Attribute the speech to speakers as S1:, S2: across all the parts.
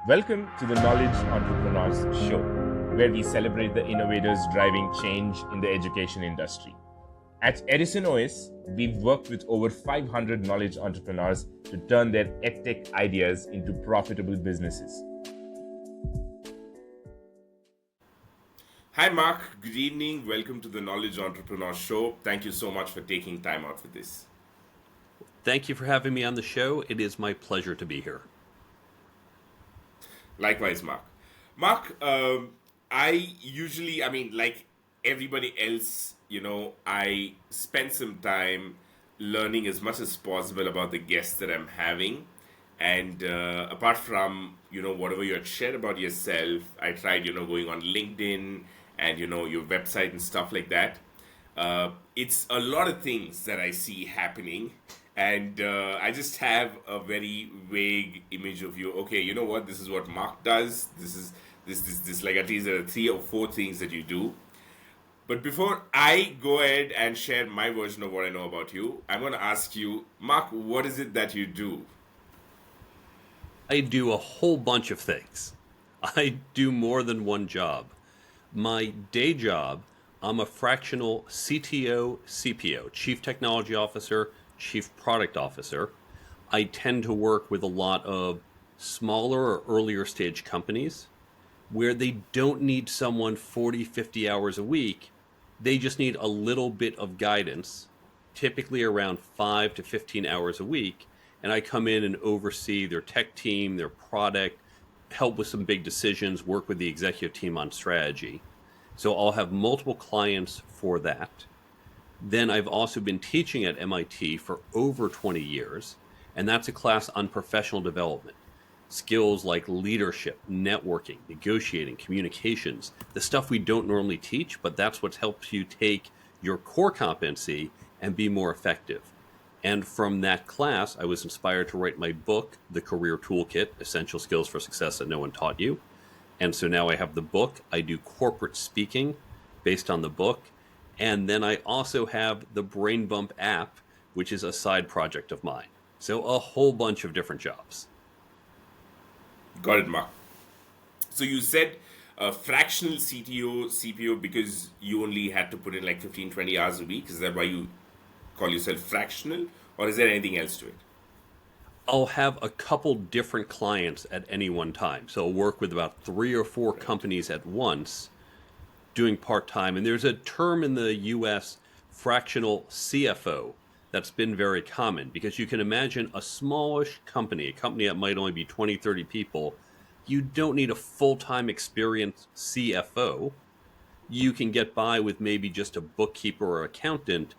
S1: Welcome to the Knowledge Entrepreneurs Show, where we celebrate the innovators driving change in the education industry. At Edison OS, we've worked with over 500 knowledge entrepreneurs to turn their edtech ideas into profitable businesses. Hi, Mark. Good evening. Welcome to the Knowledge Entrepreneurs Show. Thank you so much for taking time out for this.
S2: Thank you for having me on the show. It is my pleasure to be here.
S1: Likewise, Mark. Mark, like everybody else, I spend some time learning as much as possible about the guests that I'm having. And apart from, whatever you had shared about yourself, I tried, going on LinkedIn and, your website and stuff like that. It's a lot of things that I see happening. And I just have a very vague image of you. Okay, you know what? This is what Mark does. This is this like at least there are 3 or 4 things that you do. But before I go ahead and share my version of what I know about you, I'm going to ask you, Mark, what is it that you do?
S2: I do a whole bunch of things. I do more than one job. My day job, I'm a fractional CTO, CPO, Chief Technology Officer, Chief Product Officer. I tend to work with a lot of smaller or earlier stage companies where they don't need someone 40, 50 hours a week. They just need a little bit of guidance, typically around 5 to 15 hours a week. And I come in and oversee their tech team, their product, help with some big decisions, work with the executive team on strategy. So I'll have multiple clients for that. Then I've also been teaching at MIT for over 20 years, and that's a class on professional development. Skills like leadership, networking, negotiating, communications, the stuff we don't normally teach, but that's what helps you take your core competency and be more effective. And from that class, I was inspired to write my book, The Career Toolkit, Essential Skills for Success That No One Taught You. And so now I have the book. I do corporate speaking based on the book. And then I also have the Brain Bump app, which is a side project of mine. So a whole bunch of different jobs.
S1: Got it, Mark. So you said fractional CTO, CPO because you only had to put in like 15, 20 hours a week. Is that why you call yourself fractional? Or is there anything else to it?
S2: I'll have a couple different clients at any one time. So I'll work with about 3 or 4 companies at once doing part-time. And there's a term in the US, fractional CFO, that's been very common because you can imagine a smallish company, a company that might only be 20, 30 people. You don't need a full-time experienced CFO. You can get by with maybe just a bookkeeper or accountant,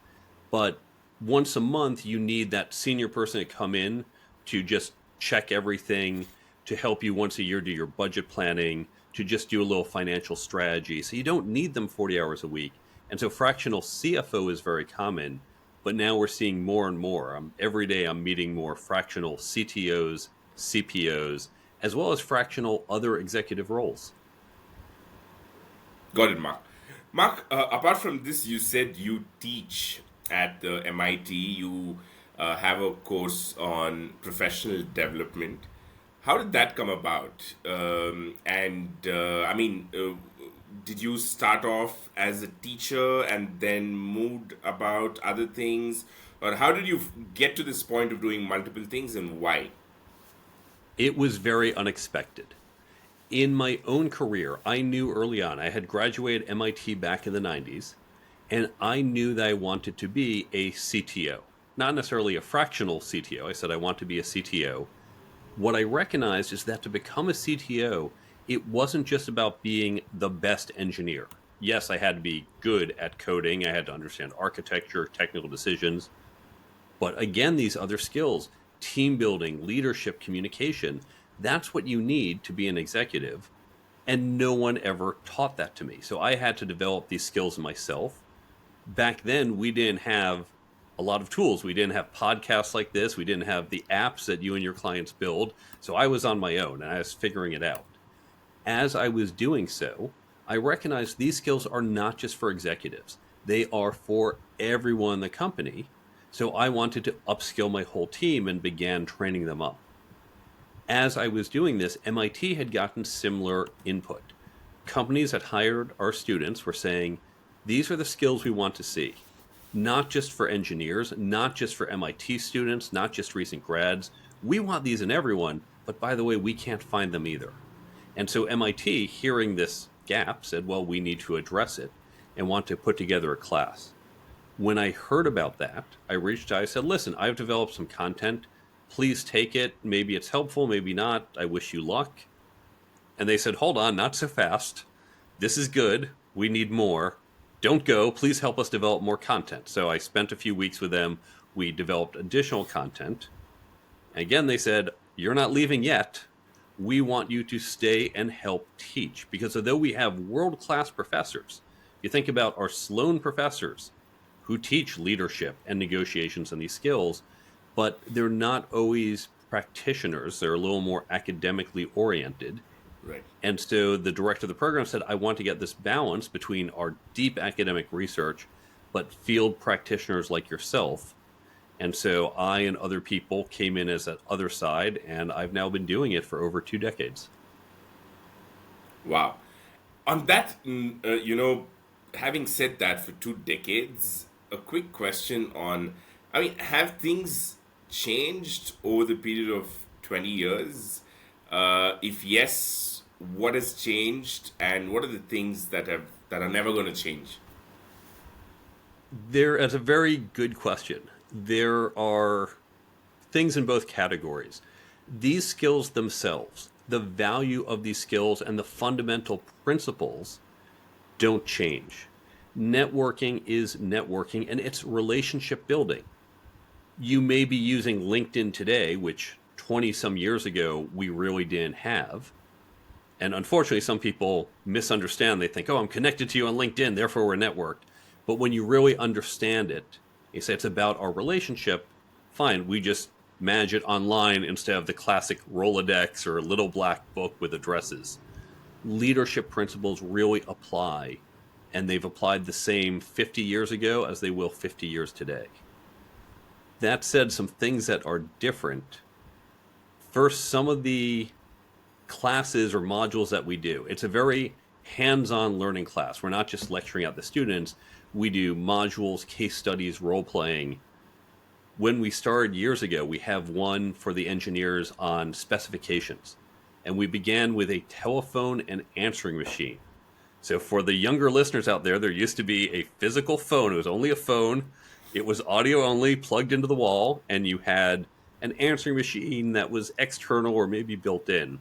S2: but once a month you need that senior person to come in to just check everything, to help you once a year do your budget planning, to just do a little financial strategy. So you don't need them 40 hours a week. And so fractional CFO is very common, but now we're seeing more and more. Every day I'm meeting more fractional CTOs, CPOs, as well as fractional other executive roles.
S1: Got it, Mark. Mark, apart from this, you said you teach at the MIT. You have a course on professional development. How did that come about? Did you start off as a teacher and then moved about other things? Or how did you get to this point of doing multiple things and why?
S2: It was very unexpected. In my own career, I knew early on, I had graduated MIT back in the 90s, and I knew that I wanted to be a CTO. Not necessarily a fractional CTO. I said I want to be a CTO. What I recognized is that to become a CTO, it wasn't just about being the best engineer. Yes, I had to be good at coding. I had to understand architecture, technical decisions. But again, these other skills, team building, leadership, communication, that's what you need to be an executive. And no one ever taught that to me. So I had to develop these skills myself. Back then, we didn't have a lot of tools. We didn't have podcasts like this. We didn't have the apps that you and your clients build. So I was on my own and I was figuring it out. As I was doing so, I recognized these skills are not just for executives. They are for everyone in the company. So I wanted to upskill my whole team and began training them up. As I was doing this, MIT had gotten similar input. Companies that hired our students were saying, these are the skills we want to see, not just for engineers, not just for MIT students, not just recent grads. We want these in everyone, but by the way, we can't find them either. And so MIT, hearing this gap, said, well, we need to address it and want to put together a class. When I heard about that, I reached out, I said, listen, I've developed some content. Please take it. Maybe it's helpful, maybe not. I wish you luck. And they said, hold on, not so fast. This is good. We need more. Don't go. Please help us develop more content. So I spent a few weeks with them. We developed additional content. And again, they said, you're not leaving yet. We want you to stay and help teach. Because although we have world-class professors, you think about our Sloan professors who teach leadership and negotiations and these skills, but they're not always practitioners. They're a little more academically oriented.
S1: Right.
S2: And so the director of the program said, I want to get this balance between our deep academic research, but field practitioners like yourself. And so I and other people came in as that other side, and I've now been doing it for over 2 decades.
S1: Wow. On that, having said that for 2 decades, a quick question on, I mean, have things changed over the period of 20 years? If yes, what has changed, and what are the things that are never going to change?
S2: That's a very good question. There are things in both categories. These skills themselves, the value of these skills and the fundamental principles don't change. Networking is networking, and it's relationship building. You may be using LinkedIn today, which 20 some years ago we really didn't have. And unfortunately, some people misunderstand. They think, oh, I'm connected to you on LinkedIn, therefore we're networked. But when you really understand it, you say it's about our relationship, fine, we just manage it online instead of the classic Rolodex or little black book with addresses. Leadership principles really apply, and they've applied the same 50 years ago as they will 50 years today. That said, some things that are different. First, some of the classes or modules that we do, it's a very hands-on learning class. We're not just lecturing out the students. We do modules, case studies, role-playing. When we started years ago, we have one for the engineers on specifications. And we began with a telephone and answering machine. So for the younger listeners out there used to be a physical phone. It was only a phone. It was audio only, plugged into the wall, and you had an answering machine that was external or maybe built in.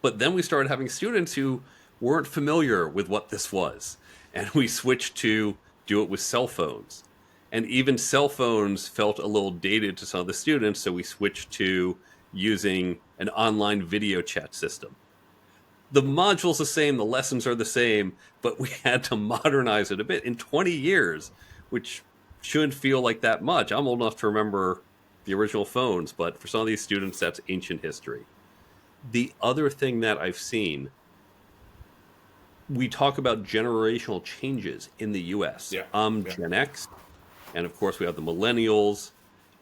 S2: But then we started having students who weren't familiar with what this was. And we switched to do it with cell phones. And even cell phones felt a little dated to some of the students, so we switched to using an online video chat system. The module's the same, the lessons are the same, but we had to modernize it a bit in 20 years, which shouldn't feel like that much. I'm old enough to remember the original phones, but for some of these students, that's ancient history. The other thing that I've seen, we talk about generational changes in the US.
S1: Yeah.
S2: I'm
S1: Yeah.
S2: Gen X, and of course we have the millennials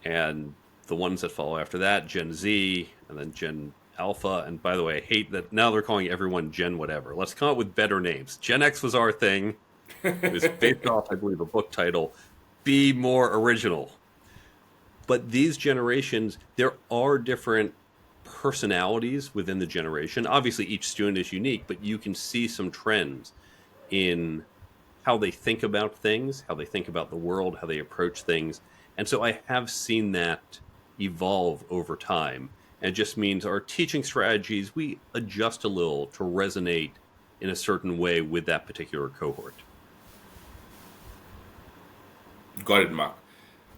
S2: and the ones that follow after that, Gen Z, and then Gen Alpha. And by the way, I hate that now they're calling everyone Gen whatever. Let's come up with better names. Gen X was our thing. It was based off, I believe, a book title. Be more original. But these generations, there are different personalities within the generation. Obviously, each student is unique, but you can see some trends in how they think about things, how they think about the world, how they approach things. And so I have seen that evolve over time. And it just means our teaching strategies, we adjust a little to resonate in a certain way with that particular cohort.
S1: Got it, Mark.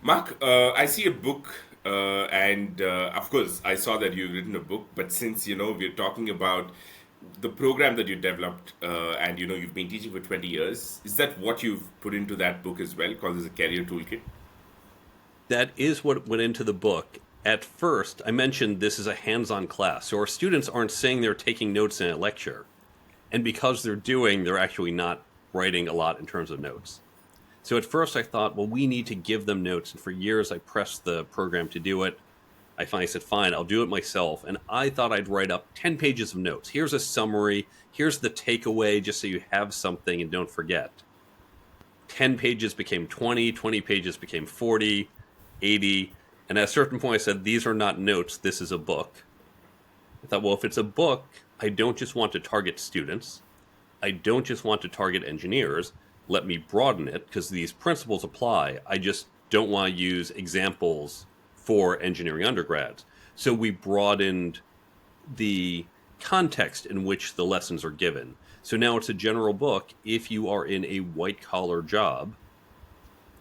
S1: Mark, I see a book, and of course, I saw that you've written a book. But since we're talking about the program that you developed, and you've been teaching for 20 years, is that what you've put into that book as well, called as a Career Toolkit?
S2: That is what went into the book. At first, I mentioned this is a hands-on class, so our students aren't saying they're taking notes in a lecture. And because they're actually not writing a lot in terms of notes. So at first I thought, well, we need to give them notes. And for years I pressed the program to do it. I finally said, fine, I'll do it myself. And I thought I'd write up 10 pages of notes. Here's a summary. Here's the takeaway, just so you have something and don't forget. 10 pages became 20, 20 pages became 40, 80. And at a certain point, I said, these are not notes. This is a book. I thought, well, if it's a book, I don't just want to target students. I don't just want to target engineers. Let me broaden it because these principles apply. I just don't want to use examples for engineering undergrads. So we broadened the context in which the lessons are given. So now it's a general book. If you are in a white collar job,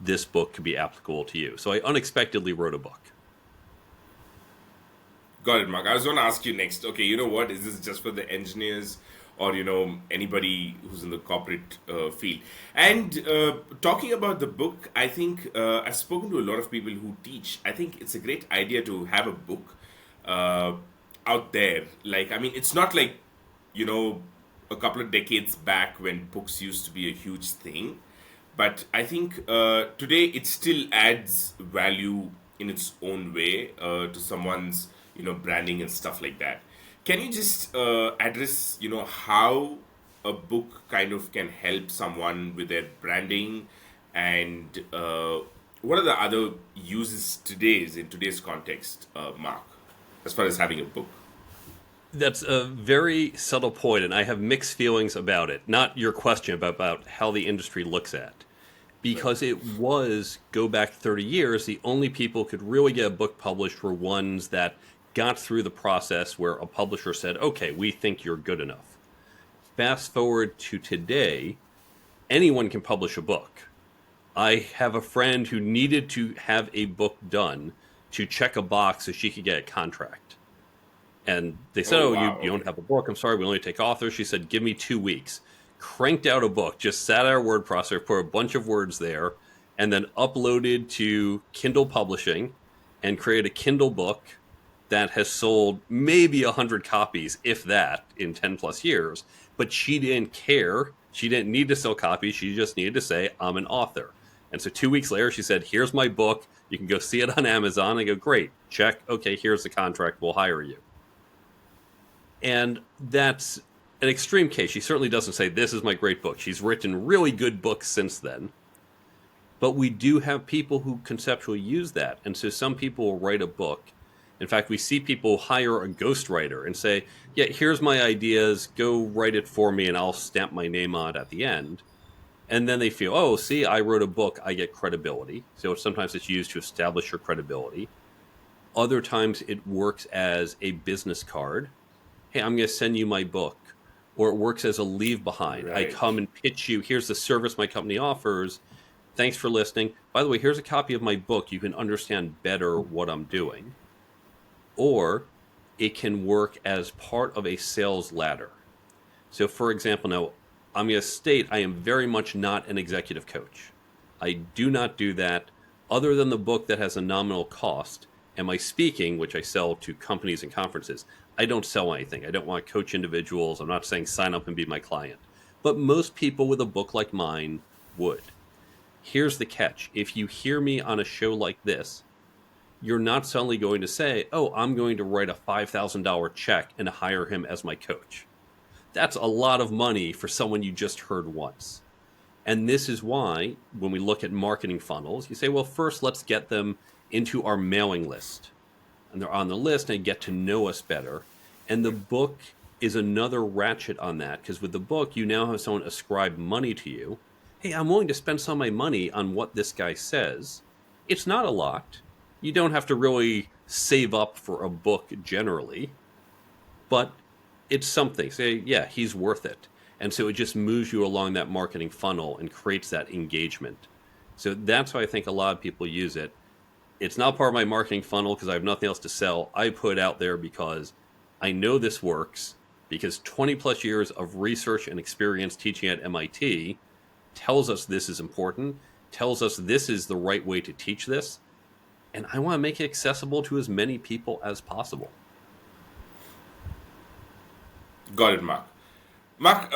S2: this book could be applicable to you. So I unexpectedly wrote a book.
S1: Got it, Mark. I was going to ask you next. Okay, you know what? Is this just for the engineers, or anybody who's in the corporate field? And talking about the book, I think I've spoken to a lot of people who teach. I think it's a great idea to have a book uh, out there. Like, I mean, it's not like you know a couple of decades back when books used to be a huge thing, but I think today it still adds value in its own way to someone's branding and stuff like that. Can you just address how a book kind of can help someone with their branding, and what are the other uses in today's context, Mark, as far as having a book?
S2: That's a very subtle point, and I have mixed feelings about it. Not your question, but about how the industry looks at.
S1: Right.
S2: Because it was, go back 30 years, the only people who could really get a book published were ones that got through the process where a publisher said, okay, we think you're good enough. Fast forward to today, anyone can publish a book. I have a friend who needed to have a book done to check a box so she could get a contract. And they said,
S1: Oh
S2: oh,
S1: wow.
S2: you don't
S1: Okay.
S2: have a book. I'm sorry, we only take authors. She said, give me 2 weeks. Cranked out a book, just sat at our word processor, put a bunch of words there, and then uploaded to Kindle Publishing and created a Kindle book that has sold maybe 100 copies, if that, in 10 plus years. But she didn't care. She didn't need to sell copies. She just needed to say, I'm an author. And so 2 weeks later, she said, here's my book. You can go see it on Amazon. I go, great, check. Okay, here's the contract. We'll hire you. And that's an extreme case. She certainly doesn't say, this is my great book. She's written really good books since then. But we do have people who conceptually use that. And so some people will write a book. In fact, we see people hire a ghostwriter and say, yeah, here's my ideas. Go write it for me and I'll stamp my name on it at the end. And then they feel, oh, see, I wrote a book. I get credibility. So sometimes it's used to establish your credibility. Other times it works as a business card. Hey, I'm going to send you my book. Or it works as a leave behind. I
S1: Right.
S2: come and pitch you. Here's the service my company offers. Thanks for listening. By the way, here's a copy of my book. You can understand better what I'm doing. Or it can work as part of a sales ladder. So, for example, now I'm going to state I am very much not an executive coach. I do not do that other than the book that has a nominal cost. And my speaking, which I sell to companies and conferences, I don't sell anything. I don't want to coach individuals. I'm not saying sign up and be my client. But most people with a book like mine would. Here's the catch. If you hear me on a show like this, you're not suddenly going to say, oh, I'm going to write a $5,000 check and hire him as my coach. That's a lot of money for someone you just heard once. And this is why, when we look at marketing funnels, you say, well, first let's get them into our mailing list. And they're on the list and get to know us better. And the book is another ratchet on that, because with the book, you now have someone ascribe money to you. Hey, I'm willing to spend some of my money on what this guy says. It's not a lot. You don't have to really save up for a book generally, but it's something. Say, yeah, he's worth it. And so it just moves you along that marketing funnel and creates that engagement. So that's why I think a lot of people use it. It's not part of my marketing funnel because I have nothing else to sell. I put it out there because I know this works, because 20 plus years of research and experience teaching at MIT tells us this is important, tells us this is the right way to teach this, and I want to make it accessible to as many people as possible.
S1: Got it, Mark. Mark,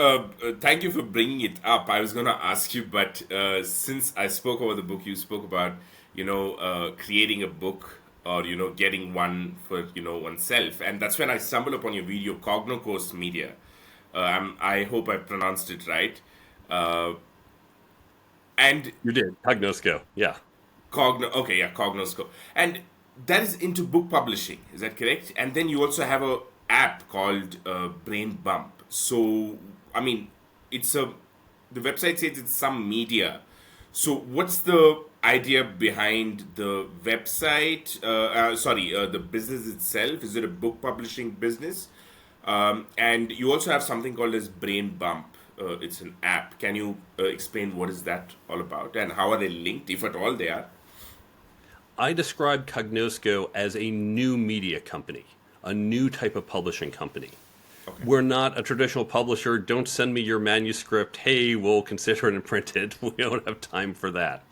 S1: thank you for bringing it up. I was going to ask you, but since I spoke about the book, you spoke about, creating a book or getting one for oneself. And that's when I stumbled upon your video, Cognocourse Media. I hope I pronounced it right. uh, and
S2: You did. Cognosco. Yeah.
S1: Okay, yeah, Cognosco. And that is into book publishing, is that correct? And then you also have a app called Brain Bump. So, I mean, it's a the website says it's some media. So, what's the idea behind the website? The business itself. Is it a book publishing business? And you also have something called as Brain Bump. It's an app. Can you explain what is that all about and how are they linked, if at all they are?
S2: I describe Cognosco as a new media company, a new type of publishing company.
S1: Okay.
S2: We're not a traditional publisher. Don't send me your manuscript. Hey, we'll consider it and print it. We don't have time for that.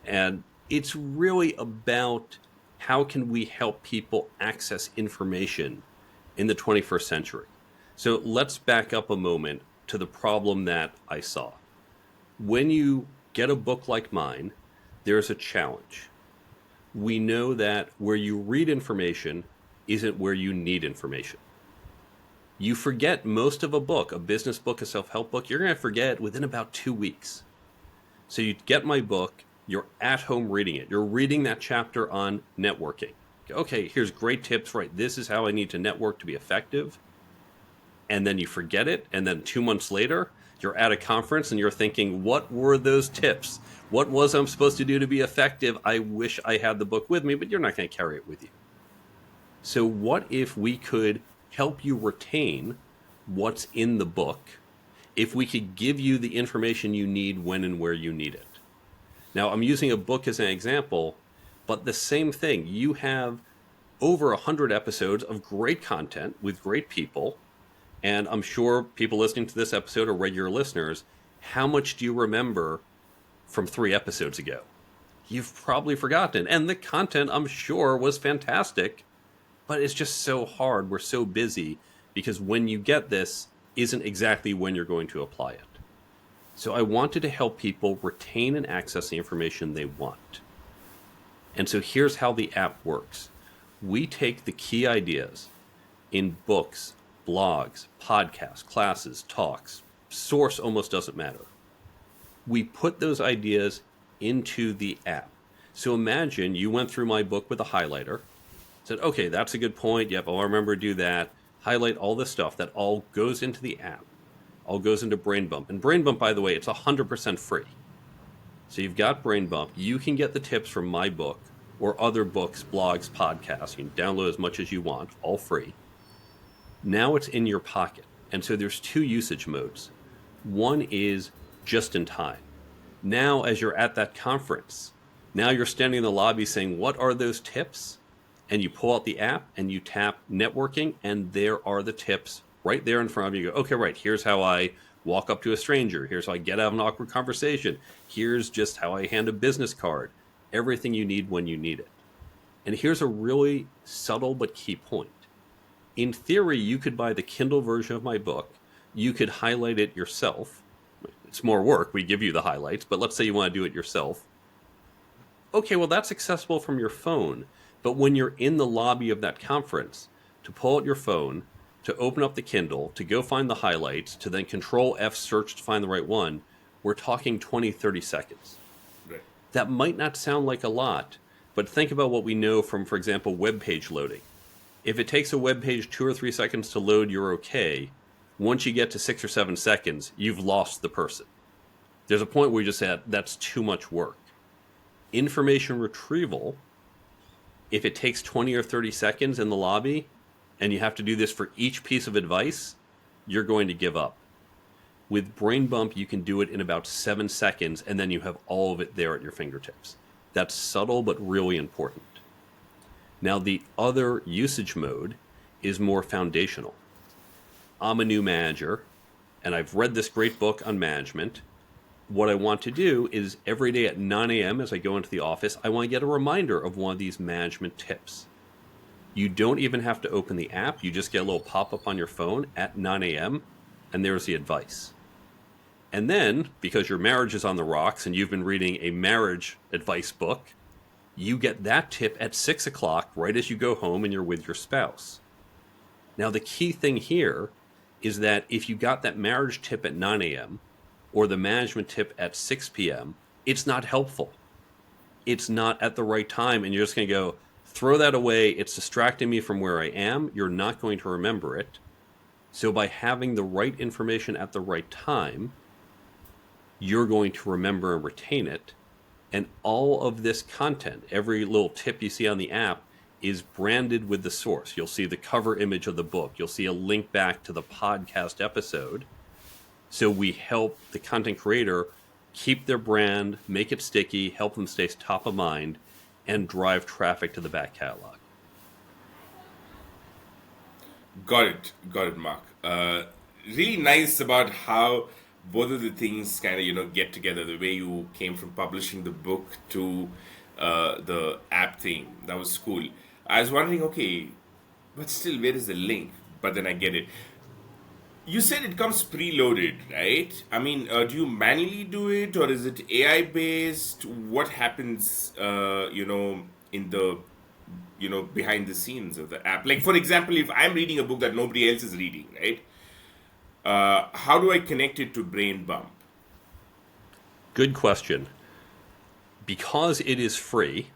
S2: And it's really about how can we help people access information in the 21st century. So let's back up a moment to the problem that I saw. When you get a book like mine, there's a challenge. We know that where you read information isn't where you need information. You forget most of a book, a business book, a self-help book, you're going to forget within about 2 weeks. So you get my book, you're at home reading it. You're reading that chapter on networking. Okay, here's great tips, right? This is how I need to network to be effective. And then you forget it. And then 2 months later, you're at a conference and you're thinking, what were those tips? What was I'm supposed to do to be effective? I wish I had the book with me, but you're not going to carry it with you. So what if we could help you retain what's in the book, if we could give you the information you need when and where you need it? Now, I'm using a book as an example, but the same thing. You have over 100 episodes of great content with great people, and I'm sure people listening to this episode are regular listeners. How much do you remember from 3 episodes ago? You've probably forgotten. And the content, I'm sure, was fantastic, but it's just so hard. We're so busy because when you get this isn't exactly when you're going to apply it. So I wanted to help people retain and access the information they want. And so here's how the app works. We take the key ideas in books, blogs, podcasts, classes, talks, source almost doesn't matter. We put those ideas into the app. So imagine you went through my book with a highlighter, said, okay, that's a good point. Yep, I'll remember to do that. Highlight all this stuff. That all goes into the app. All goes into Brain Bump. And Brain Bump, by the way, it's 100% free. So you've got Brain Bump. You can get the tips from my book or other books, blogs, podcasts. You can download as much as you want, all free. Now it's in your pocket. And so there's 2 usage modes. One is just in time. Now, as you're at that conference, now you're standing in the lobby saying, what are those tips? And you pull out the app and you tap networking, and there are the tips right there in front of you. You go, okay, right, here's how I walk up to a stranger. Here's how I get out of an awkward conversation. Here's just how I hand a business card. Everything you need when you need it. And here's a really subtle but key point. In theory, you could buy the Kindle version of my book. You could highlight it yourself. It's more work. We give you the highlights, but let's say you want to do it yourself. Okay, well, that's accessible from your phone. But when you're in the lobby of that conference, to pull out your phone, to open up the Kindle, to go find the highlights, to then Control F search to find the right one, we're talking 20, 30 seconds.
S1: Right.
S2: That might not sound like a lot, but think about what we know from, for example, web page loading. If it takes a web page 2 or 3 seconds to load, you're okay. Once you get to 6 or 7 seconds, you've lost the person. There's a point where you just said, that's too much work. Information retrieval, if it takes 20 or 30 seconds in the lobby, and you have to do this for each piece of advice, you're going to give up. With Brain Bump, you can do it in about 7 seconds, and then you have all of it there at your fingertips. That's subtle, but really important. Now, the other usage mode is more foundational. I'm a new manager, and I've read this great book on management. What I want to do is every day at 9 a.m. as I go into the office, I want to get a reminder of one of these management tips. You don't even have to open the app. You just get a little pop-up on your phone at 9 a.m., and there's the advice. And then, because your marriage is on the rocks and you've been reading a marriage advice book, You get that tip at 6 o'clock right as you go home and you're with your spouse. Now, the key thing here is that if you got that marriage tip at 9 a.m. or the management tip at 6 p.m., it's not helpful. It's not at the right time, and you're just going to go, throw that away. It's distracting me from where I am. You're not going to remember it. So by having the right information at the right time, you're going to remember and retain it. And all of this content, every little tip you see on the app, is branded with the source. You'll see the cover image of the book. You'll see a link back to the podcast episode. So we help the content creator keep their brand, make it sticky, help them stay top of mind, and drive traffic to the back catalog.
S1: Got it, Mark. Really nice about how both of the things kind of get together. The way you came from publishing the book to the app thing, that was cool. I was wondering, okay, but still, where is the link? But then I get it. You said it comes preloaded, right? I mean, do you manually do it, or is it AI based? What happens, in the behind the scenes of the app? Like, for example, if I'm reading a book that nobody else is reading, right? How do I connect it to Brain Bump?
S2: Good question. Because it is free,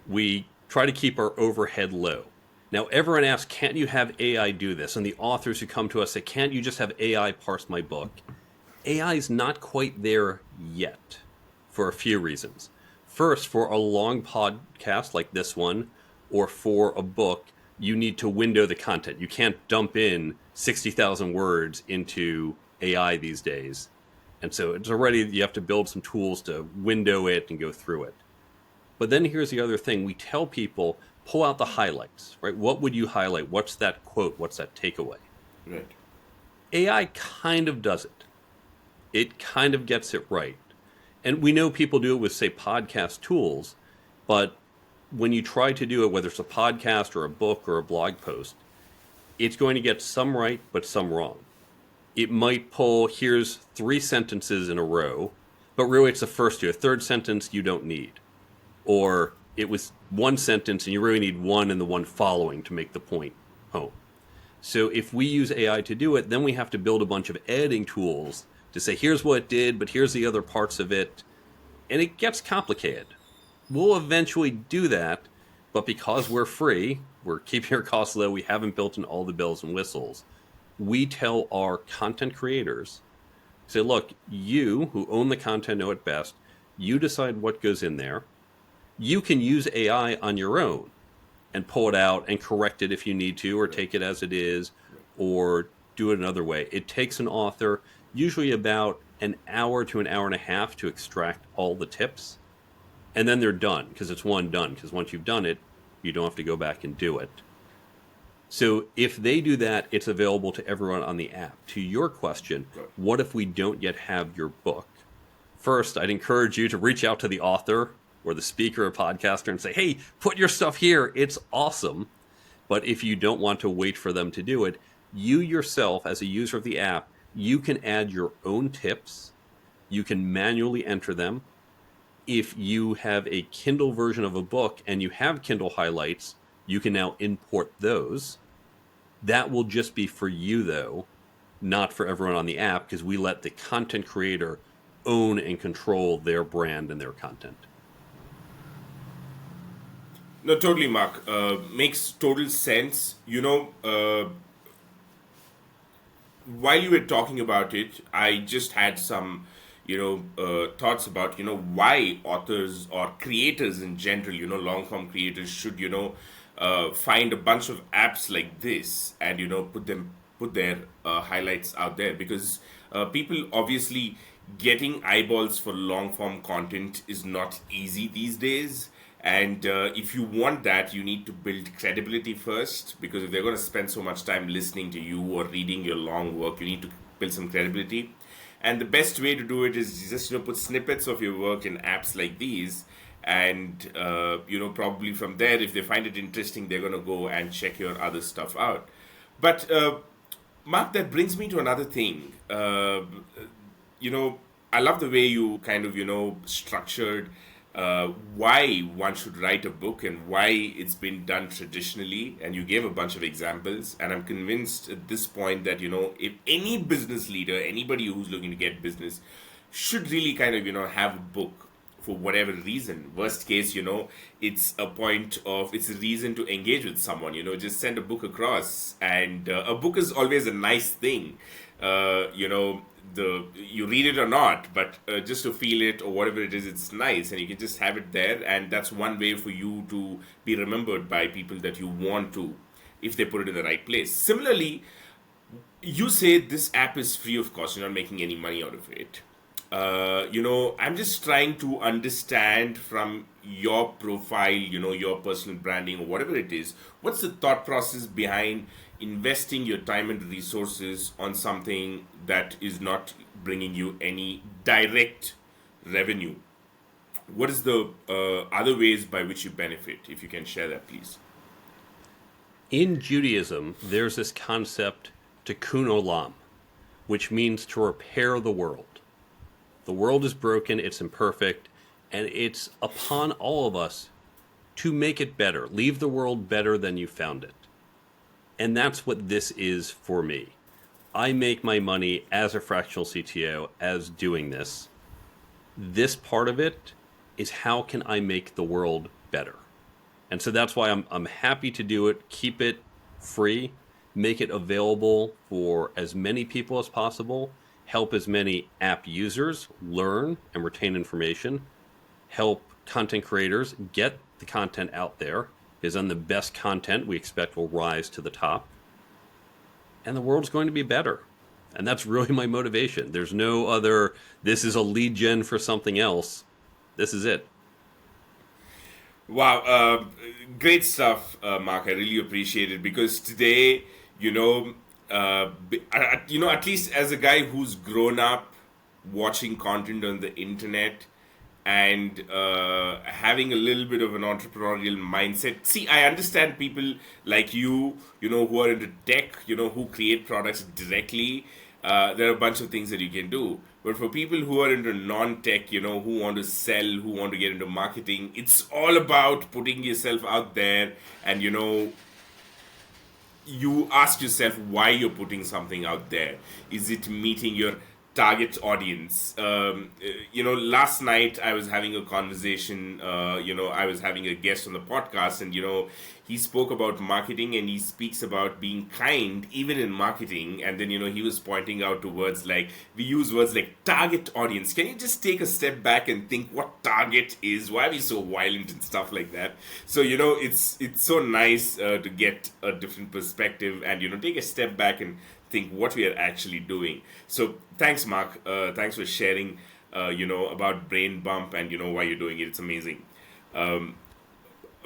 S2: we try to keep our overhead low. Now, everyone asks, can't you have AI do this? And the authors who come to us say, can't you just have AI parse my book? AI is not quite there yet for a few reasons. First, for a long podcast like this one, or for a book, you need to window the content. You can't dump in 60,000 words into AI these days. And so it's already, you have to build some tools to window it and go through it. But then here's the other thing. We tell people, pull out the highlights, right? What would you highlight? What's that quote? What's that takeaway?
S1: Right.
S2: AI kind of does it. It kind of gets it right. And we know people do it with, say, podcast tools, but when you try to do it, whether it's a podcast or a book or a blog post, it's going to get some right, but some wrong. It might pull, here's 3 sentences in a row, but really it's the first 2. A third sentence you don't need. Or it was 1 sentence and you really need 1 and the one following to make the point home. So if we use AI to do it, then we have to build a bunch of editing tools to say, here's what it did, but here's the other parts of it. And it gets complicated. We'll eventually do that, but because we're free, we're keeping our costs low, we haven't built in all the bells and whistles. We tell our content creators, say, look, you who own the content know it best, you decide what goes in there. You can use AI on your own and pull it out and correct it if you need to, or take it as it is, or do it another way. It takes an author usually about an hour to an hour and a half to extract all the tips. And then they're done, because it's done. Because once you've done it, you don't have to go back and do it. So if they do that, it's available to everyone on the app. To your question, what if we don't yet have your book? First, I'd encourage you to reach out to the author or the speaker or podcaster and say, hey, put your stuff here. It's awesome. But if you don't want to wait for them to do it, you yourself, as a user of the app, you can add your own tips. You can manually enter them. If you have a Kindle version of a book and you have Kindle highlights, you can now import those. That will just be for you, though, not for everyone on the app, because we let the content creator own and control their brand and their content.
S1: No, totally, Mark. Makes total sense. While you were talking about it, I just had some, thoughts about, why authors or creators in general, long form creators should, find a bunch of apps like this and, put their highlights out there, because people obviously getting eyeballs for long form content is not easy these days. And if you want that, you need to build credibility first, because if they're going to spend so much time listening to you or reading your long work, you need to build some credibility. And the best way to do it is just put snippets of your work in apps like these, and probably from there, if they find it interesting, they're going to go and check your other stuff out. But Mark, that brings me to another thing. I love the way you kind of structured why one should write a book and why it's been done traditionally. And you gave a bunch of examples. And I'm convinced at this point that, if any business leader, anybody who's looking to get business, should really kind of, have a book for whatever reason. Worst case, it's a reason to engage with someone, just send a book across. And a book is always a nice thing. You know, you read it or not, but just to feel it or whatever it is, it's nice, and you can just have it there, and that's one way for you to be remembered by people that you want to, if they put it in the right place. Similarly, you say this app is free of cost, you're not making any money out of it. I'm just trying to understand from your profile, your personal branding or whatever it is, what's the thought process behind investing your time and resources on something that is not bringing you any direct revenue? What is the other ways by which you benefit? If you can share that, please.
S2: In Judaism, there's this concept, tikkun olam, which means to repair the world. The world is broken, it's imperfect, and it's upon all of us to make it better. Leave the world better than you found it. And that's what this is for me. I make my money as a fractional CTO as doing this. This part of it is how can I make the world better? And so that's why I'm happy to do it, keep it free, make it available for as many people as possible, help as many app users learn and retain information, help content creators get the content out there, because then the best content we expect will rise to the top, and the world's going to be better. And that's really my motivation. There's no other, this is a lead gen for something else. This is it.
S1: Wow, great stuff, Mark. I really appreciate it because today, at least as a guy who's grown up watching content on the internet and having a little bit of an entrepreneurial mindset. See, I understand people like you, who are into tech, who create products directly. There are a bunch of things that you can do. But for people who are into non-tech, who want to sell, who want to get into marketing, it's all about putting yourself out there and, you ask yourself why you're putting something out there. Is it meeting your target audience? Last night I was having a conversation, I was having a guest on the podcast, and, he spoke about marketing and he speaks about being kind even in marketing. And then, he was pointing out to words like, we use words like target audience. Can you just take a step back and think what target is? Why are we so violent and stuff like that? So, it's so nice to get a different perspective and, take a step back and think what we are actually doing. So thanks, Mark. Thanks for sharing, about Brain Bump and, why you're doing it. It's amazing.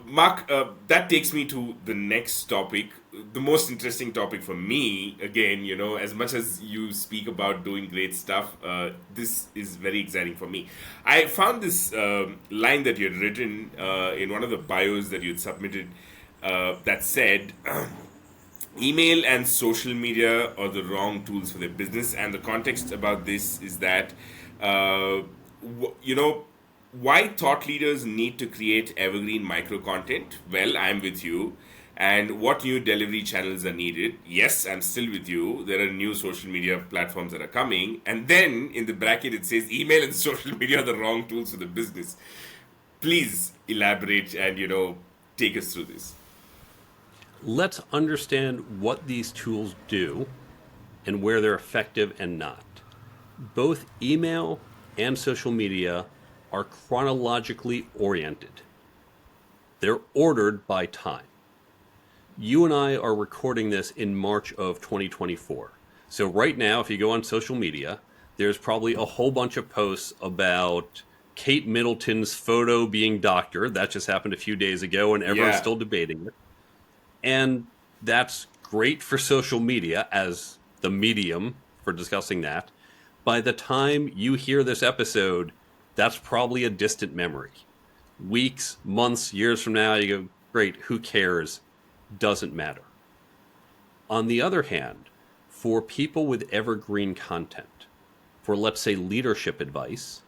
S1: Mark, that takes me to the next topic, the most interesting topic for me. Again, as much as you speak about doing great stuff, this is very exciting for me. I found this line that you had written in one of the bios that you had submitted that said, email and social media are the wrong tools for their business. And the context about this is that, why thought leaders need to create evergreen micro content? Well, I'm with you. And what new delivery channels are needed? Yes, I'm still with you. There are new social media platforms that are coming. And then in the bracket, it says email and social media are the wrong tools for the business. Please elaborate and, take us through this.
S2: Let's understand what these tools do and where they're effective and not. Both email and social media are chronologically oriented. They're ordered by time. You and I are recording this in March of 2024. So right now, if you go on social media, there's probably a whole bunch of posts about Kate Middleton's photo being doctored. That just happened a few days ago and everyone's still debating it. And that's great for social media as the medium for discussing that. By the time you hear this episode, that's probably a distant memory. Weeks, months, years from now, you go, great, who cares? Doesn't matter. On the other hand, for people with evergreen content, for let's say leadership advice,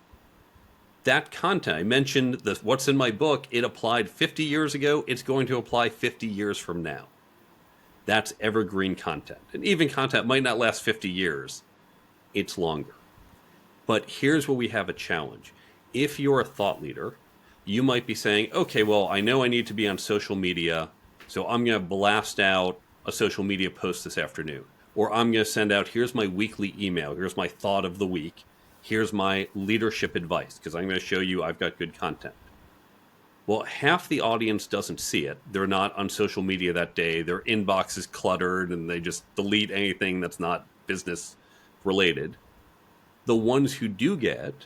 S2: That content, I mentioned what's in my book, it applied 50 years ago, it's going to apply 50 years from now. That's evergreen content. And even content might not last 50 years, it's longer. But here's where we have a challenge. If you're a thought leader, you might be saying, okay, well, I know I need to be on social media, so I'm going to blast out a social media post this afternoon. Or I'm going to send out, here's my weekly email, here's my thought of the week, here's my leadership advice, because I'm going to show you I've got good content. Well, half the audience doesn't see it. They're not on social media that day. Their inbox is cluttered and they just delete anything that's not business related. The ones who do get,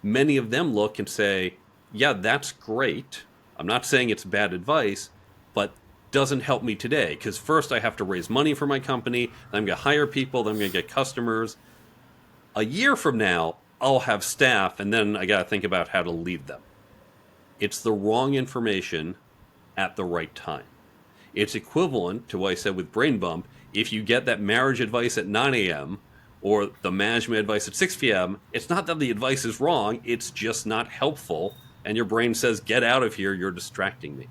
S2: many of them look and say, yeah, that's great. I'm not saying it's bad advice, but doesn't help me today because first I have to raise money for my company, then I'm going to hire people, then I'm going to get customers. A year from now, I'll have staff, and then I got to think about how to lead them. It's the wrong information at the right time. It's equivalent to what I said with Brain Bump. If you get that marriage advice at 9 a.m., or the management advice at 6 p.m., it's not that the advice is wrong, it's just not helpful, and your brain says, get out of here, you're distracting me.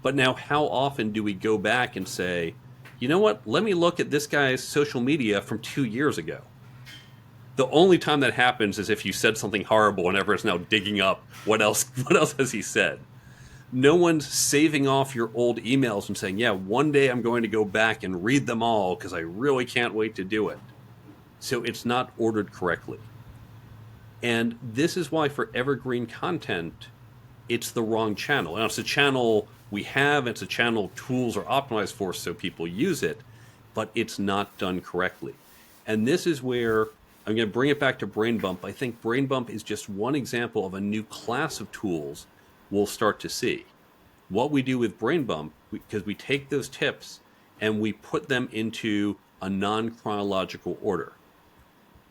S2: But now, how often do we go back and say, you know what, let me look at this guy's social media from 2 years ago? The only time that happens is if you said something horrible and everyone's now digging up what else has he said. No one's saving off your old emails and saying, yeah, one day I'm going to go back and read them all because I really can't wait to do it. So it's not ordered correctly. And this is why for evergreen content, it's the wrong channel. Now, it's a channel we have, it's a channel tools are optimized for so people use it, but it's not done correctly. And this is where I'm going to bring it back to Brain Bump. I think Brain Bump is just one example of a new class of tools we'll start to see. What we do with Brain Bump, because we take those tips and we put them into a non-chronological order.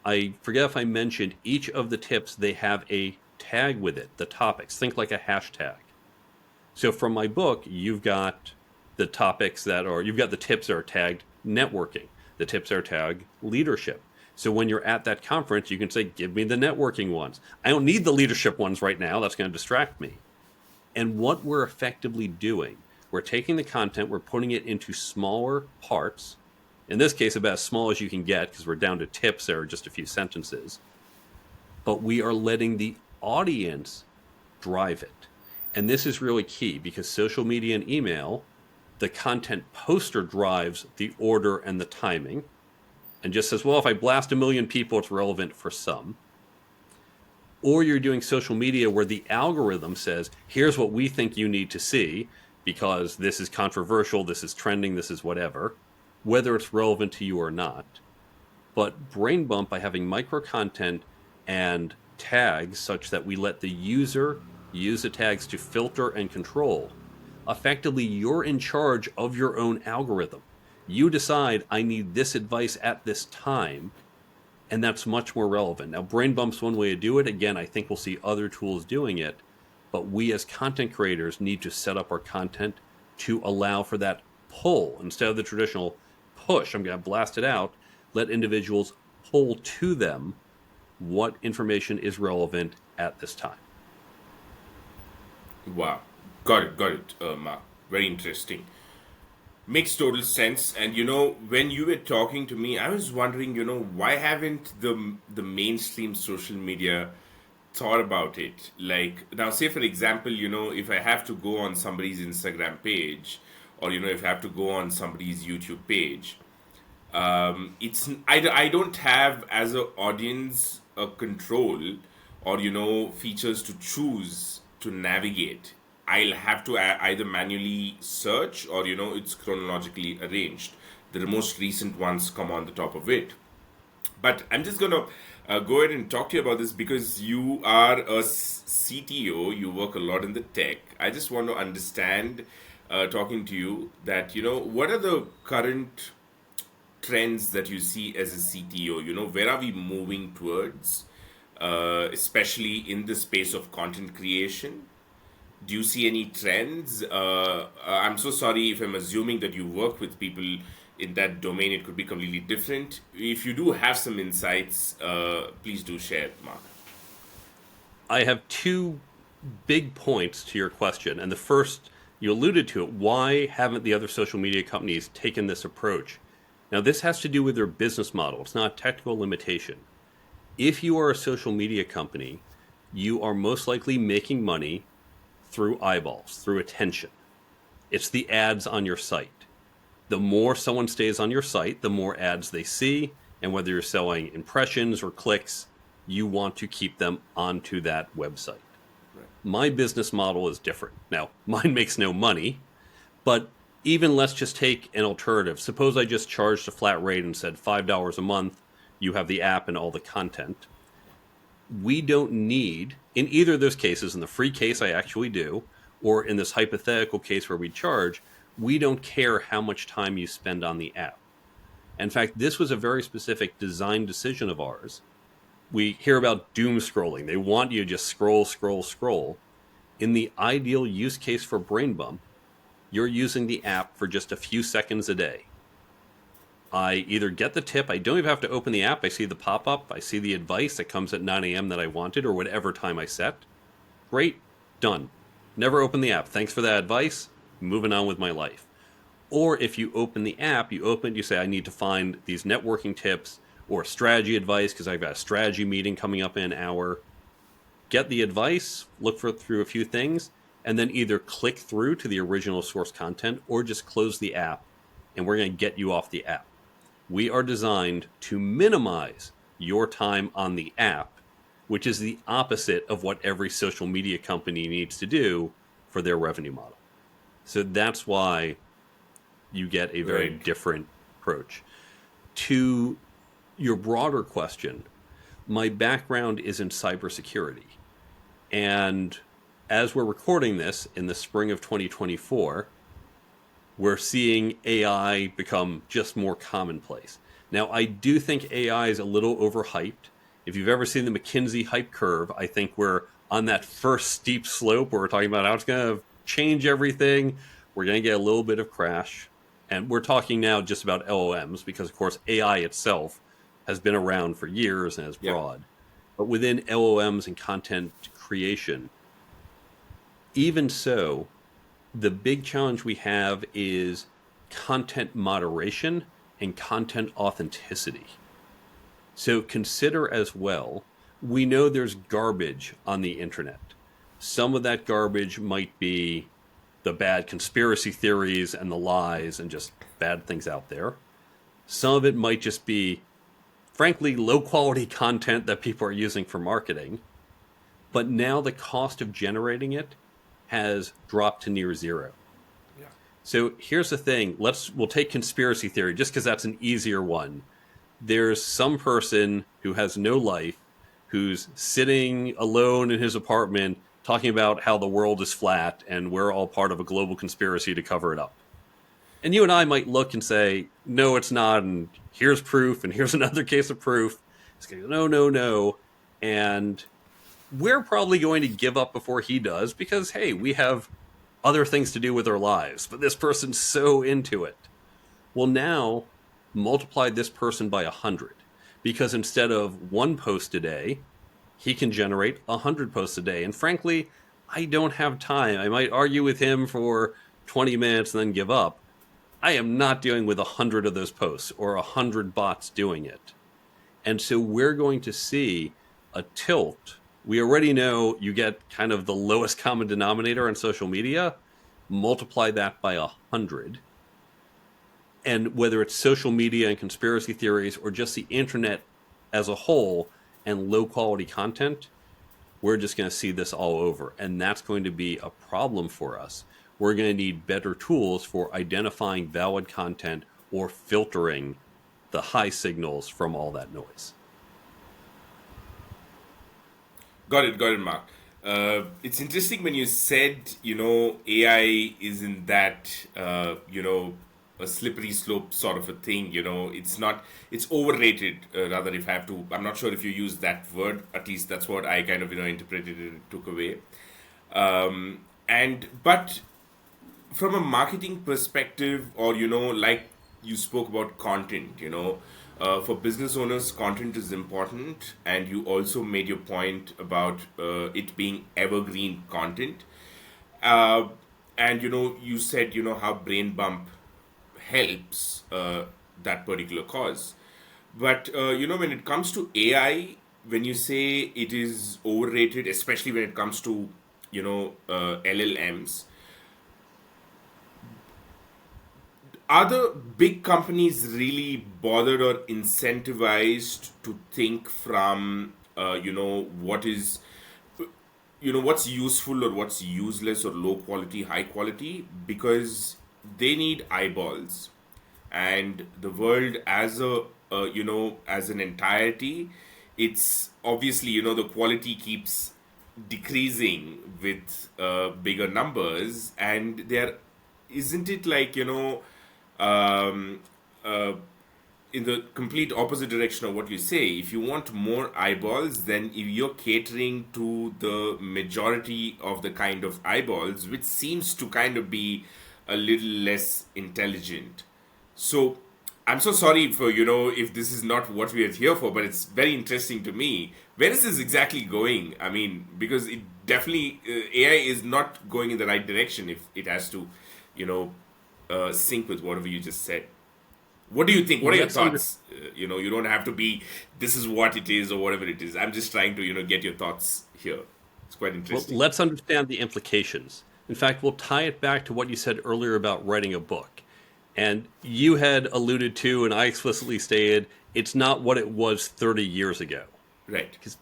S2: I forget if I mentioned each of the tips, they have a tag with it, the topics. Think like a hashtag. So from my book, you've got the topics you've got the tips that are tagged networking. The tips are tagged leadership. So when you're at that conference, you can say, give me the networking ones. I don't need the leadership ones right now. That's going to distract me. And what we're effectively doing, we're taking the content, we're putting it into smaller parts. In this case, about as small as you can get because we're down to tips that are just a few sentences. But we are letting the audience drive it. And this is really key because social media and email, the content poster drives the order and the timing and just says, well, if I blast 1 million people, it's relevant for some. Or you're doing social media where the algorithm says, here's what we think you need to see because this is controversial, this is trending, this is whatever, whether it's relevant to you or not. But Brain Bump, by having micro content and tags such that we let the user use the tags to filter and control, effectively you're in charge of your own algorithm. You decide, I need this advice at this time, and that's much more relevant. Now, Brain Bump's one way to do it. Again, I think we'll see other tools doing it, but we as content creators need to set up our content to allow for that pull. Instead of the traditional push, I'm going to blast it out, let individuals pull to them what information is relevant at this time.
S1: Wow. Got it, Mark. Very interesting. Makes total sense. And when you were talking to me, I was wondering, why haven't the mainstream social media thought about it? Like now, say for example, if I have to go on somebody's Instagram page, or if I have to go on somebody's YouTube page, I don't have as an audience a control or features to choose to navigate. I'll have to either manually search or it's chronologically arranged. The most recent ones come on the top of it. But I'm just gonna go ahead and talk to you about this because you are a CTO. You work a lot in the tech. I just want to understand, talking to you, that what are the current trends that you see as a CTO? Where are we moving towards, especially in the space of content creation? Do you see any trends? I'm so sorry if I'm assuming that you work with people in that domain. It could be completely different. If you do have some insights, please do share, Mark.
S2: I have two big points to your question. And the first, you alluded to it. Why haven't the other social media companies taken this approach? Now, this has to do with their business model. It's not a technical limitation. If you are a social media company, you are most likely making money through eyeballs, through attention. It's the ads on your site. The more someone stays on your site, the more ads they see. And whether you're selling impressions or clicks, you want to keep them onto that website.
S1: Right.
S2: My business model is different. Now, mine makes no money, but even let's just take an alternative. Suppose I just charged a flat rate and said $5 a month, you have the app and all the content. We don't need, in either of those cases, in the free case I actually do, or in this hypothetical case where we charge, we don't care how much time you spend on the app. In fact, this was a very specific design decision of ours. We hear about doom scrolling. They want you to just scroll, scroll, scroll. In the ideal use case for Brain Bump, you're using the app for just a few seconds a day. I either get the tip, I don't even have to open the app, I see the pop-up, I see the advice that comes at 9 a.m. that I wanted or whatever time I set. Great, done. Never open the app. Thanks for that advice. Moving on with my life. Or if you open the app, you say, I need to find these networking tips or strategy advice because I've got a strategy meeting coming up in an hour. Get the advice, look through a few things, and then either click through to the original source content or just close the app, and we're going to get you off the app. We are designed to minimize your time on the app, which is the opposite of what every social media company needs to do for their revenue model. So that's why you get a very
S1: Right.
S2: different approach. To your broader question, my background is in cybersecurity. And as we're recording this in the spring of 2024, we're seeing AI become just more commonplace. Now, I do think AI is a little overhyped. If you've ever seen the McKinsey hype curve, I think we're on that first steep slope where we're talking about how it's going to change everything. We're going to get a little bit of crash. And we're talking now just about LLMs because, of course, AI itself has been around for years and is
S1: Yeah.
S2: broad. But within LLMs and content creation, even so, the big challenge we have is content moderation and content authenticity. So consider as well, we know there's garbage on the internet. Some of that garbage might be the bad conspiracy theories and the lies and just bad things out there. Some of it might just be, frankly, low quality content that people are using for marketing. But now the cost of generating it has dropped to near zero.
S1: Yeah.
S2: So here's the thing. We'll take conspiracy theory just because that's an easier one. There's some person who has no life who's sitting alone in his apartment talking about how the world is flat and we're all part of a global conspiracy to cover it up. And you and I might look and say, no, it's not. And here's proof. And here's another case of proof. It's going to go, no, no, no. And we're probably going to give up before he does because, hey, we have other things to do with our lives. But this person's so into it. Well, now multiply this person by 100 because instead of one post a day, he can generate 100 posts a day. And frankly, I don't have time. I might argue with him for 20 minutes and then give up. I am not dealing with 100 of those posts or 100 bots doing it. And so we're going to see a tilt. We already know you get kind of the lowest common denominator on social media, multiply that by 100. And whether it's social media and conspiracy theories or just the internet as a whole and low quality content, we're just going to see this all over. And that's going to be a problem for us. We're going to need better tools for identifying valid content or filtering the high signals from all that noise.
S1: Got it, Mark. It's interesting when you said, AI is in that, a slippery slope sort of a thing. It's overrated. Rather, if I have to, I'm not sure if you use that word. At least that's what I kind of, interpreted and took away. But from a marketing perspective, or like you spoke about content. For business owners, content is important, and you also made your point about it being evergreen content. Uh, and you said how brain bump helps that particular cause. But when it comes to AI, when you say it is overrated, especially when it comes to LLMs, are the big companies really bothered or incentivized to think from what is what's useful or what's useless or low quality, high quality, because they need eyeballs, and the world as a as an entirety, it's obviously the quality keeps decreasing with bigger numbers, and there isn't it like um, uh, in the complete opposite direction of what you say. If you want more eyeballs, then if you're catering to the majority of the kind of eyeballs, which seems to kind of be a little less intelligent. So I'm so sorry for if this is not what we are here for, but it's very interesting to me. Where is this exactly going? I mean, because it definitely AI is not going in the right direction if it has to, you know, sync with whatever you just said. What do you think? What are your
S2: Let's under,
S1: thoughts? You don't have to be, this is what it is or whatever it is. I'm just trying to, get your thoughts here. It's quite
S2: well,
S1: interesting.
S2: let's understand the implications. In fact, we'll tie it back to what you said earlier about writing a book. And you had alluded to, and I explicitly stated, it's not what it was 30 years ago.
S1: Right.
S2: Because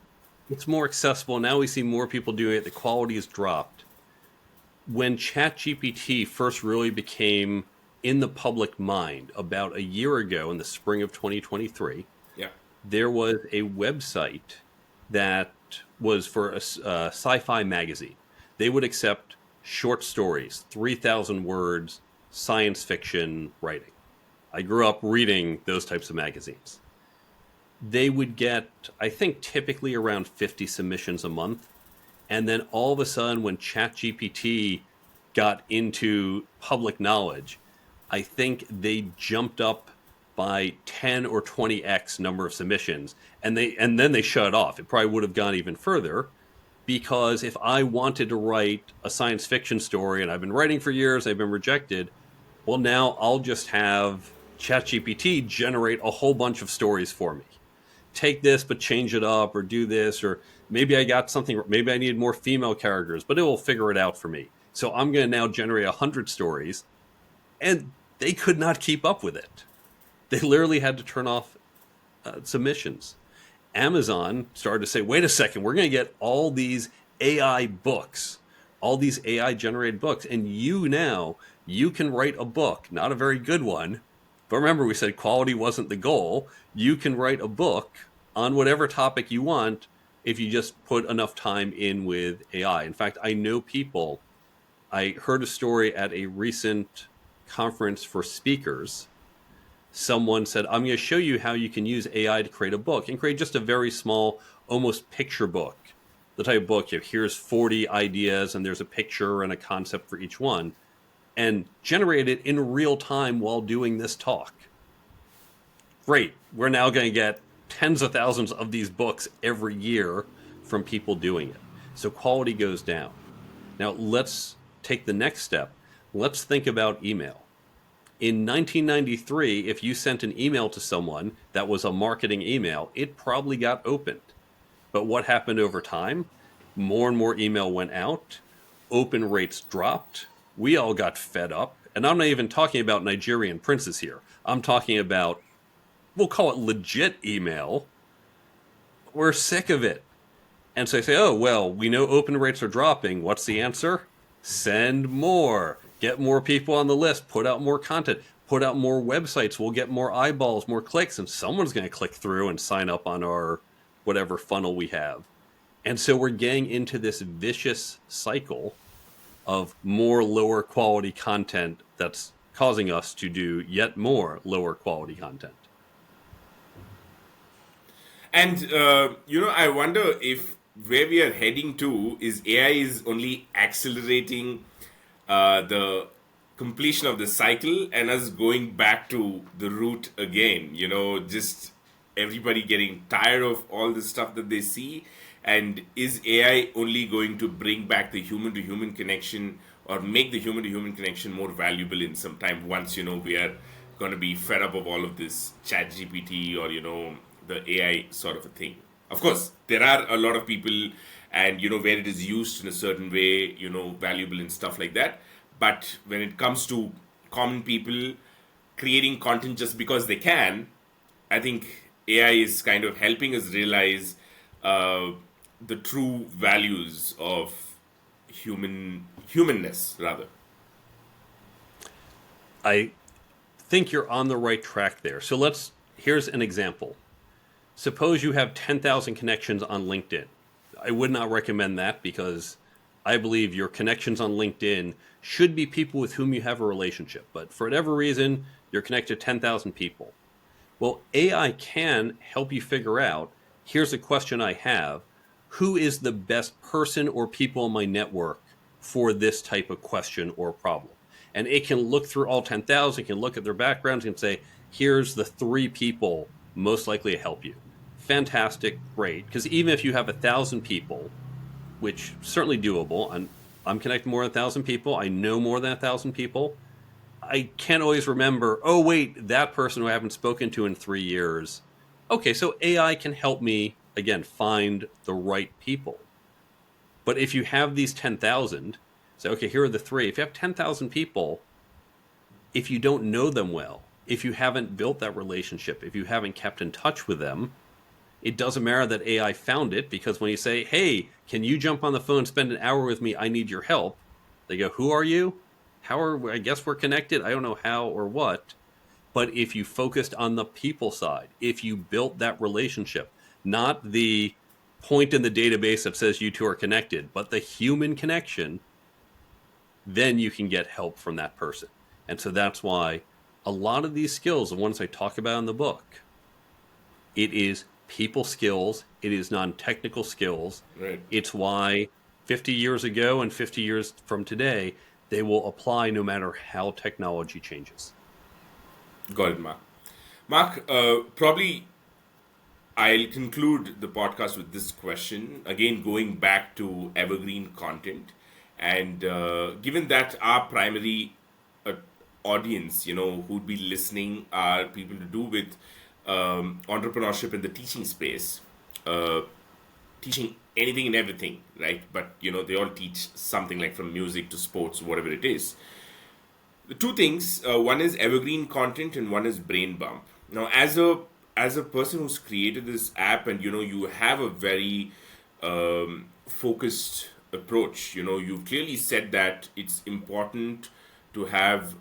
S2: it's more accessible. Now we see more people doing it. The quality has dropped. When ChatGPT first really became in the public mind about a year ago in the spring of 2023,
S1: Yeah.
S2: there was a website that was for a sci-fi magazine. They would accept short stories, 3,000 words, science fiction writing. I grew up reading those types of magazines. They would get, I think, typically around 50 submissions a month. And then all of a sudden, when ChatGPT got into public knowledge, I think they jumped up by 10 or 20x number of submissions, and then they shut it off. It probably would have gone even further, because if I wanted to write a science fiction story and I've been writing for years, I've been rejected, well, now I'll just have ChatGPT generate a whole bunch of stories for me. Take this, but change it up, or do this, or maybe I got something, maybe I need more female characters, but it will figure it out for me. So I'm going to now generate 100 stories, and they could not keep up with it. They literally had to turn off submissions. Amazon started to say, wait a second, we're going to get all these AI books, all these AI generated books, and you can write a book, not a very good one, but remember we said quality wasn't the goal. You can write a book on whatever topic you want if you just put enough time in with AI. In fact, I know people, I heard a story at a recent conference for speakers. Someone said, I'm going to show you how you can use AI to create a book and create just a very small, almost picture book. The type of book, here's 40 ideas and there's a picture and a concept for each one, and generate it in real time while doing this talk. Great. We're now going to get tens of thousands of these books every year from people doing it. So quality goes down. Now let's take the next step. Let's think about email. In 1993, if you sent an email to someone that was a marketing email, it probably got opened. But what happened over time? More and more email went out. Open rates dropped. We all got fed up. And I'm not even talking about Nigerian princes here. I'm talking about, we'll call it legit email. We're sick of it. And so they say, oh, well, we know open rates are dropping. What's the answer? Send more. Get more people on the list. Put out more content. Put out more websites. We'll get more eyeballs, more clicks, and someone's going to click through and sign up on our whatever funnel we have. And so we're getting into this vicious cycle of more lower quality content that's causing us to do yet more lower quality content.
S1: And I wonder if where we are heading to is AI is only accelerating the completion of the cycle and us going back to the root again, just everybody getting tired of all the stuff that they see. And is AI only going to bring back the human to human connection or make the human to human connection more valuable in some time once, we are going to be fed up of all of this chat GPT or, the AI sort of a thing? Of course, there are a lot of people and, where it is used in a certain way, valuable and stuff like that. But when it comes to common people creating content just because they can, I think AI is kind of helping us realize the true values of humanness, rather.
S2: I think you're on the right track there. So here's an example. Suppose you have 10,000 connections on LinkedIn. I would not recommend that because I believe your connections on LinkedIn should be people with whom you have a relationship. But for whatever reason, you're connected to 10,000 people. Well, AI can help you figure out, here's a question I have, who is the best person or people in my network for this type of question or problem? And it can look through all 10,000, can look at their backgrounds and say, here's the 3 people most likely to help you. Fantastic, great. Because even if you have 1,000 people, which certainly doable, I'm connected more than 1,000 people, I know more than 1,000 people, I can't always remember, oh, wait, that person who I haven't spoken to in 3 years. Okay, so AI can help me, again, find the right people. But if you have these 10,000, say, okay, here are the 3. If you have 10,000 people, if you don't know them well, if you haven't built that relationship, if you haven't kept in touch with them, it doesn't matter that AI found it, because when you say, hey, can you jump on the phone, spend an hour with me, I need your help, they go, who are you? I guess we're connected. I don't know how or what. But if you focused on the people side, if you built that relationship, not the point in the database that says you two are connected, but the human connection, then you can get help from that person. And so that's why a lot of these skills, the ones I talk about in the book, it is people skills. It is non-technical skills.
S1: Right.
S2: It's why 50 years ago and 50 years from today, they will apply no matter how technology changes.
S1: Got it, Mark. Mark, probably I'll conclude the podcast with this question. Again, going back to evergreen content. And given that our primary audience, who'd be listening are people to do with entrepreneurship in the teaching space, teaching anything and everything, right? But, they all teach something like from music to sports, whatever it is. The two things, one is evergreen content and one is brain bump. Now, as a person who's created this app and, you have a very focused approach, you've clearly said that it's important to have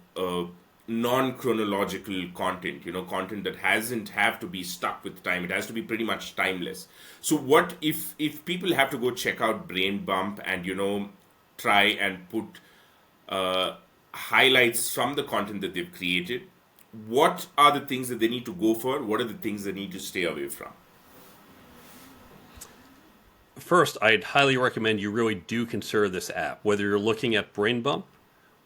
S1: non-chronological content, content that hasn't have to be stuck with time. It has to be pretty much timeless. So what if people have to go check out brain bump and, try and put highlights from the content that they've created, what are the things that they need to go for? What are the things they need to stay away from?
S2: First, I'd highly recommend you really do consider this app, whether you're looking at Brain Bump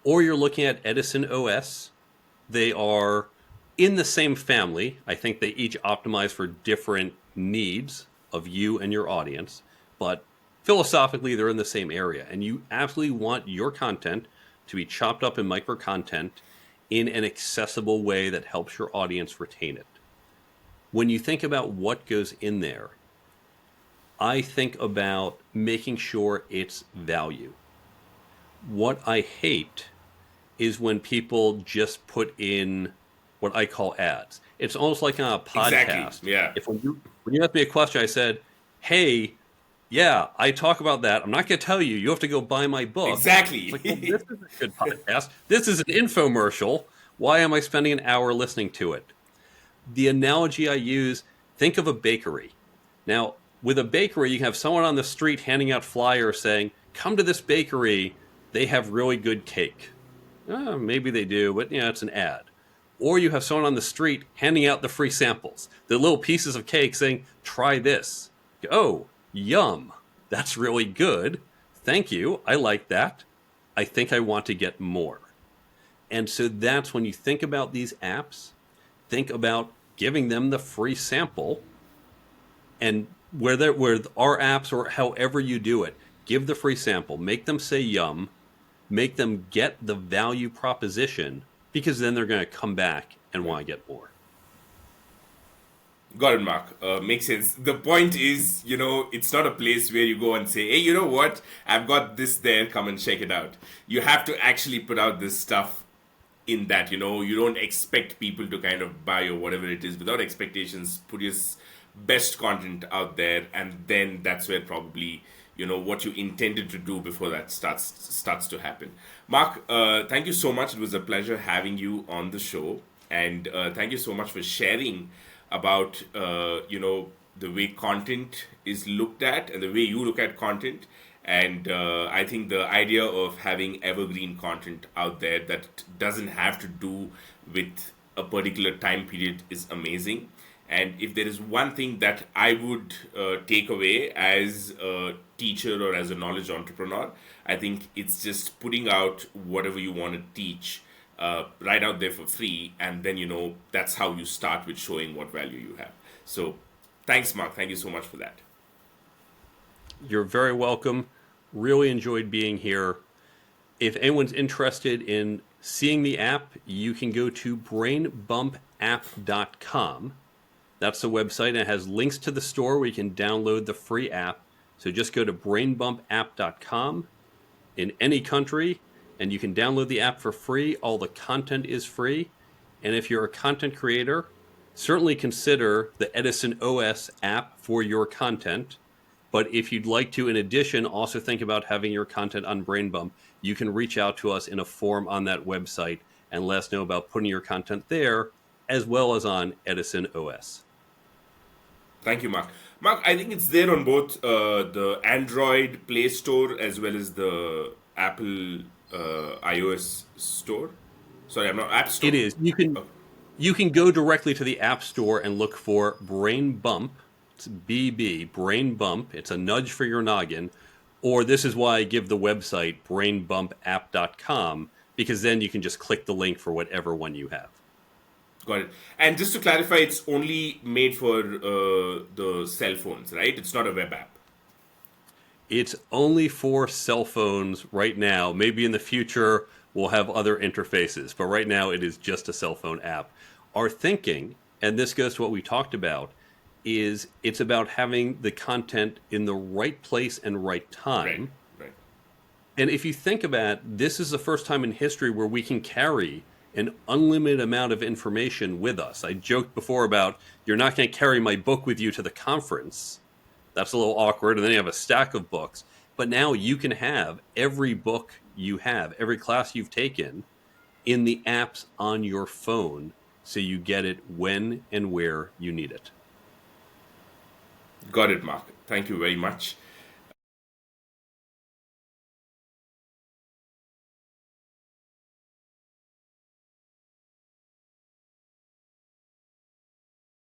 S2: or you're looking at Edison OS. They are in the same family. I think they each optimize for different needs of you and your audience, but philosophically, they're in the same area. And you absolutely want your content to be chopped up in micro content in an accessible way that helps your audience retain it. When you think about what goes in there, I think about making sure it's value. What I hate is when people just put in what I call ads. It's almost like on a podcast.
S1: Exactly. Yeah.
S2: If when you asked me a question, I said, hey, yeah, I talk about that. I'm not going to tell you. You have to go buy my book.
S1: Exactly.
S2: It's like, well, this is a good podcast. This is an infomercial. Why am I spending an hour listening to it? The analogy I use, think of a bakery. Now, with a bakery, you can have someone on the street handing out flyers saying, come to this bakery. They have really good cake. Maybe they do, but it's an ad. Or you have someone on the street handing out the free samples, the little pieces of cake saying, try this. Oh, yum. That's really good. Thank you. I like that. I think I want to get more. And so that's when you think about these apps, think about giving them the free sample, and where our apps or however you do it, give the free sample, make them say yum, make them get the value proposition, because then they're going to come back and want to get more.
S1: Got it, Mark. Makes sense. The point is, it's not a place where you go and say, hey, you know what? I've got this there. Come and check it out. You have to actually put out this stuff in that, you don't expect people to kind of buy or whatever it is without expectations. Put your best content out there, and then that's where probably, what you intended to do before that starts to happen. Mark, thank you so much. It was a pleasure having you on the show. And thank you so much for sharing about the way content is looked at and the way you look at content. And I think the idea of having evergreen content out there that doesn't have to do with a particular time period is amazing. And if there is one thing that I would take away as a teacher or as a knowledge entrepreneur, I think it's just putting out whatever you want to teach right out there for free, and then that's how you start with showing what value you have. So thanks, Mark. Thank you so much for that.
S2: You're very welcome. Really enjoyed being here. If anyone's interested in seeing the app, you can go to brainbumpapp.com. That's the website, and it has links to the store where you can download the free app. So just go to brainbumpapp.com in any country, and you can download the app for free. All the content is free. And if you're a content creator, certainly consider the Edison OS app for your content. But if you'd like to, in addition, also think about having your content on BrainBump, you can reach out to us in a form on that website and let us know about putting your content there, as well as on Edison OS.
S1: Thank you, Mark. Mark, I think it's there on both the Android Play Store as well as the Apple iOS Store. Sorry, I'm not App Store.
S2: It is. You can go directly to the App Store and look for Brain Bump. It's BB, Brain Bump. It's a nudge for your noggin. Or this is why I give the website brainbumpapp.com, because then you can just click the link for whatever one you have.
S1: Got it. And just to clarify, it's only made for the cell phones, right? It's not a web app.
S2: It's only for cell phones right now. Maybe in the future we'll have other interfaces, but right now it is just a cell phone app. Our thinking, and this goes to what we talked about, is it's about having the content in the right place and right time.
S1: Right.
S2: And if you think about it, this is the first time in history where we can carry an unlimited amount of information with us. I joked before about you're not going to carry my book with you to the conference. That's a little awkward. And then you have a stack of books. But now you can have every book you have, every class you've taken in the apps on your phone, so you get it when and where you need it.
S1: Got it, Mark. Thank you very much.